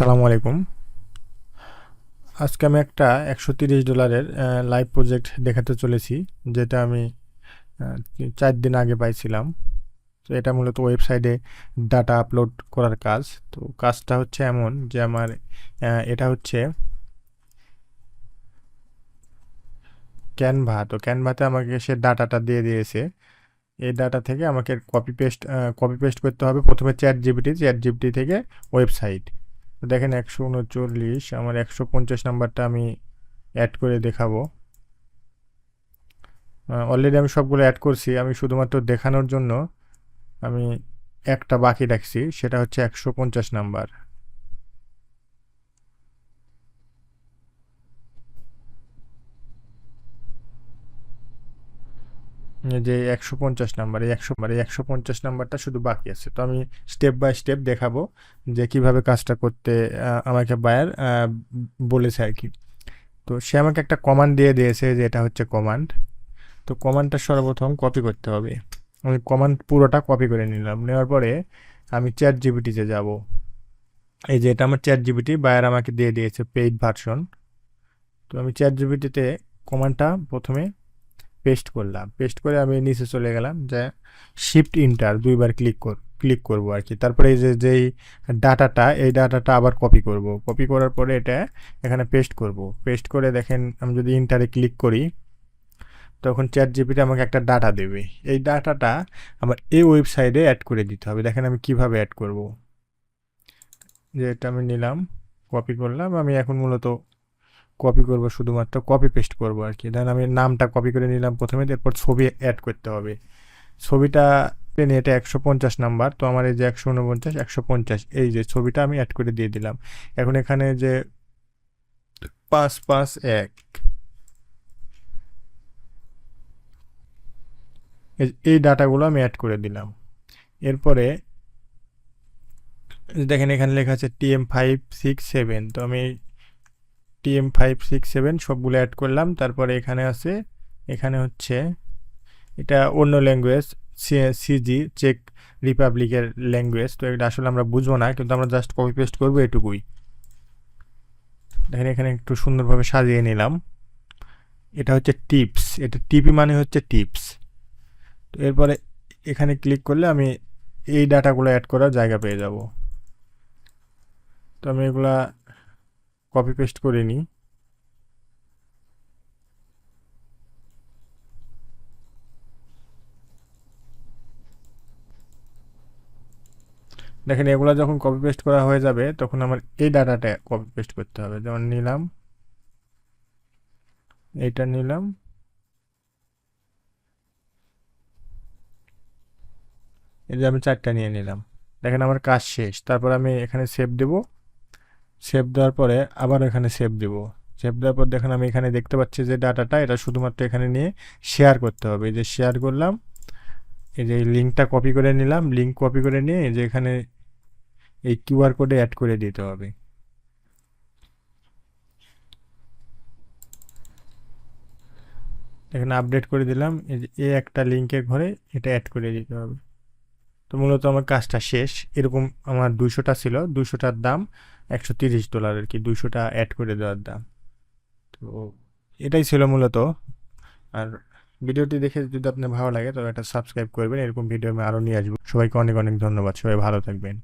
সালামু আলাইকুম। আজকে আমি একটা $130 লাইভ প্রজেক্ট দেখাতে চলেছি, যেটা আমি 4 দিন আগে পাইছিলাম। তো এটা মূলত ওয়েবসাইটে ডাটা আপলোড করার কাজ। তো কাজটা হচ্ছে এমন যে আমার এটা হচ্ছে ক্যানভা। তো ক্যানভাতে আমাকে সে ডাটাটা দিয়ে দিয়েছে। এই ডাটা থেকে আমাকে কপি পেস্ট করতে হবে প্রথমে চ্যাট জিপিটি থেকে ওয়েবসাইট। তো দেখেন 139, আমার 150 নাম্বারটা আমি অ্যাড করে দেখাবো। অলরেডি আমি সবগুলো অ্যাড করছি, আমি শুধুমাত্র দেখানোর জন্য আমি একটা বাকি রাখছি, সেটা হচ্ছে 150 নাম্বার। এই যে 150 নাম্বার, এই 150 নাম্বারটা শুধু বাকি আছে। তো আমি স্টেপ বাই স্টেপ দেখাবো যে কিভাবে কাজটা করতে আমাকে বায়ার বলেছে আর কি। তো সে আমাকে একটা কমান্ড দিয়ে দিয়েছে, যে এটা হচ্ছে কমান্ড। তো কমান্ডটা সর্বপ্রথম কপি করতে হবে। আমি কমান্ড পুরোটা কপি করে নিলাম। নেওয়ার পরে আমি চ্যাট জিপিটিতে যাব। এই যে এটা আমার চ্যাট জিপিটি, বায়ার আমাকে দিয়ে দিয়েছে পেইড ভার্সন। তো আমি চ্যাট জিপিটিতে কমান্ডটা প্রথমে পেস্ট করলাম, পেস্ট করে আমি নিচে চলে গেলাম, যে শিফট ইন্টার দুইবার ক্লিক করব আর কি। তারপরে এই যে যেই ডাটাটা, এই ডাটাটা আবার কপি করব। কপি করার পরে এটা এখানে পেস্ট করব। পেস্ট করে দেখেন আমি যদি ইন্টারে ক্লিক করি, তখন চ্যাট জিপিটি আমাকে একটা ডাটা দেবে। এই ডাটাটা আমার এই ওয়েবসাইটে অ্যাড করে দিতে হবে। দেখেন আমি কিভাবে অ্যাড করব। যে এটা আমি নিলাম, কপি করলাম। আমি এখন মূলত কপি করব, শুধুমাত্র কপি পেস্ট করব আর কি। দেন আমি নামটা কপি করে নিলাম প্রথমে, এরপর ছবি অ্যাড করতে হবে। ছবিটা টেনে, এটা 150 নাম্বার, তো আমার এই যে 149, 150, এই যে ছবিটা আমি অ্যাড করে দিয়ে দিলাম। এখন এখানে যে 551, এই ডাটাগুলো আমি অ্যাড করে দিলাম। এরপরে দেখেন এখানে লেখা আছে TM567, তো আমি TM567 সবগুলো অ্যাড করলাম। তারপরে এখানে আছে, এখানে হচ্ছে এটা অন্য ল্যাঙ্গুয়েজ, সিজি চেক রিপাবলিকের ল্যাঙ্গুয়েজ। তো এটা আসলে আমরা বুঝবো না, কিন্তু আমরা জাস্ট কপি পেস্ট করবো এটুকুই। দেখেন এখানে একটু সুন্দরভাবে সাজিয়ে নিলাম। এটা হচ্ছে টিপস, এটা টিপি মানে হচ্ছে টিপস। তো এরপরে এখানে ক্লিক করলে আমি এই ডাটাগুলো অ্যাড করার জায়গা পেয়ে যাব। তো আমি এগুলা কপি পেস্ট করে নিই। দেখেন এগুলো যখন কপি পেস্ট করা হয়ে যাবে, তখন আমার এই ডাটাটা কপি পেস্ট করতে হবে। যেমন নিলাম, এইটা নিলাম, এই যে আমি 4টা নিয়ে নিলাম। দেখেন আমার কাজ শেষ। তারপর আমি এখানে সেভ দেব। সেভ দেওয়ার পরে আবার এখানে সেভ দেব। সেভ দেওয়ার পর দেখেন আমি এখানে দেখতে পাচ্ছি যে ডাটাটা, এটা শুধুমাত্র এখানে নিয়ে শেয়ার করতে হবে। এই যে শেয়ার করলাম, এই যে লিঙ্কটা কপি করে নিলাম, লিঙ্ক কপি করে নিয়ে এই যে এখানে এই কিউআর কোডে অ্যাড করে দিতে হবে। এখানে আপডেট করে দিলাম, এই যে এই একটা লিঙ্কের ঘরে এটা অ্যাড করে দিতে হবে। তো মূলত আমার কাজটা শেষ। এরকম আমার 200টা ছিল, 200টার দাম $130 আর কি, 200টা অ্যাড করে দেওয়ার দাম। তো এটাই ছিল মূলত। আর ভিডিওটি দেখে যদি আপনার ভালো লাগে, তবে একটা সাবস্ক্রাইব করবেন। এরকম ভিডিও আমি আরও নিয়ে আসবো। সবাইকে অনেক অনেক ধন্যবাদ। সবাই ভালো থাকবেন।